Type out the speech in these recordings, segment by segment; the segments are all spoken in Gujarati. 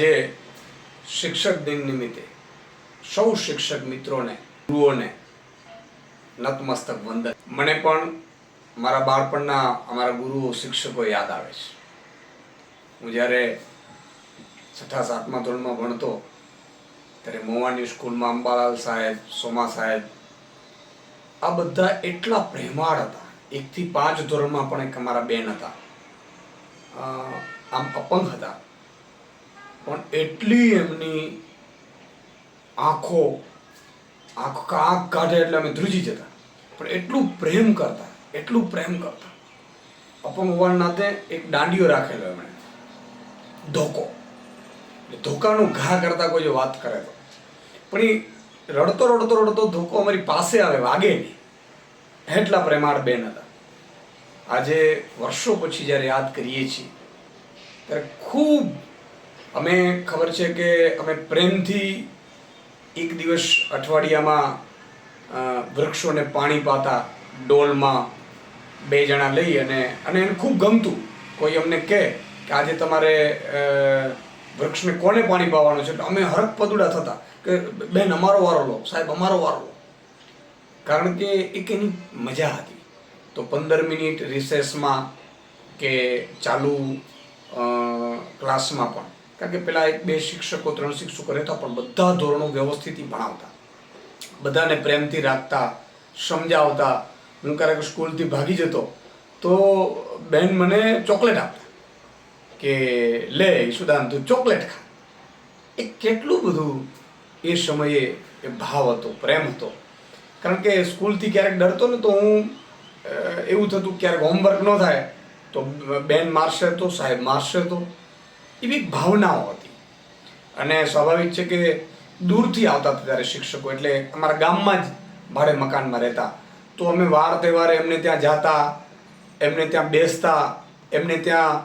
જે શિક્ષક દિન નિમિત્તે સૌ શિક્ષક મિત્રોને, ગુરુઓને નતમસ્તક વંદન. મને પણ મારા બાળપણના અમારા ગુરુઓ, શિક્ષકો યાદ આવે છે. હું જ્યારે 6ઠા 7મા ધોરણમાં ભણતો ત્યારે મોવાની સ્કૂલમાં અંબાલાલ સાહેબ, સોમા સાહેબ, આ બધા એટલા પ્રેમાળ હતા. 1 થી 5 ધોરણમાં પણ એક અમારા બેન હતા, આમ અપંગ હતા, પણ એટલી એમની આંખ કાઢે એટલે અમે ધ્રુજી જતા. પણ એટલું પ્રેમ કરતા. અપંગ હોવાના નાતે એક દાંડીઓ રાખેલો એમણે, ધોકો. ધોકાનું ઘા કરતા કોઈ જો વાત કરે તો, પણ એ રડતો ધોકો અમારી પાસે આવે, વાગે નહીં, એટલા પ્રેમાળ બેન હતા. આજે વર્ષો પછી જ્યારે યાદ કરીએ છીએ ત્યારે ખૂબ અમે ખબર છે કે અમે પ્રેમથી એક દિવસ અઠવાડિયામાં વૃક્ષોને પાણી પાતા, ડોલમાં 2 જણા લઈ, અને એને ખૂબ ગમતું. કોઈ અમને કહે કે આજે તમારે વૃક્ષને કોને પાણી પાવાનું છે, એટલે અમે હરખ પદુડા થતા કે બેન અમારો વારો લો, સાહેબ અમારો વારો લો. કારણ કે એક એની મજા હતી. તો 15 મિનિટ રિસેસમાં કે ચાલુ ક્લાસમાં પણ, કારણ કે પેલા 1-2 શિક્ષકો 3 શિક્ષકો રહેતા, પણ બધા ધોરણો વ્યવસ્થિત ભણાવતા, બધાને પ્રેમથી રાખતા, સમજાવતા. હું ક્યારેક સ્કૂલથી ભાગી જતો તો બેન મને ચોકલેટ આપતા કે લે ઈશુદાન તું ચોકલેટ ખા. એ કેટલું બધું એ સમયે એ ભાવ હતો, પ્રેમ હતો. કારણ કે સ્કૂલથી ક્યારેક ડરતો ને તો હું એવું થતું, ક્યારેક હોમવર્ક ન થાય તો બેન મારશે તો સાહેબ મારશે તો, એવી ભાવનાઓ હતી. અને સ્વાભાવિક છે કે દૂરથી આવતા હતા ત્યારે શિક્ષકો, એટલે અમારા ગામમાં જ ભાડે મકાનમાં રહેતા. તો અમે વાર તહેવારે એમને ત્યાં જાતા, એમને ત્યાં બેસતા, એમને ત્યાં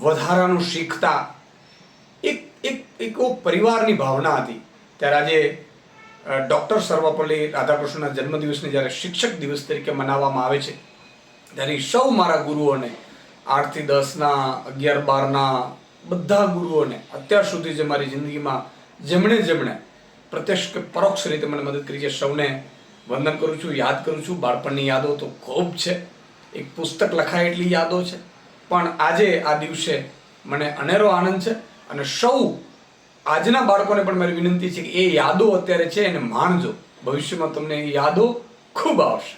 વધારાનું શીખતા. એક પરિવારની ભાવના હતી. ત્યારે આજે ડૉક્ટર સર્વપલ્લી રાધાકૃષ્ણના જન્મદિવસને જ્યારે શિક્ષક દિવસ તરીકે મનાવવામાં આવે છે, ત્યારે સૌ મારા ગુરુઓને 8 થી 10ના, 11, 12ના બધા ગુરુઓને અત્યાર સુધી જે મારી જિંદગીમાં જેમણે પ્રત્યક્ષ કે પરોક્ષ રીતે મને મદદ કરી છે, સૌને વંદન કરું છું, યાદ કરું છું. બાળપણની યાદો તો ખૂબ છે, એક પુસ્તક લખાય એટલી યાદો છે. પણ આજે આ દિવસે મને અનેરો આનંદ છે. અને સૌ આજના બાળકોને પણ મારી વિનંતી છે કે એ યાદો અત્યારે છે એને માણજો. ભવિષ્યમાં તમને એ યાદો ખૂબ આવશે.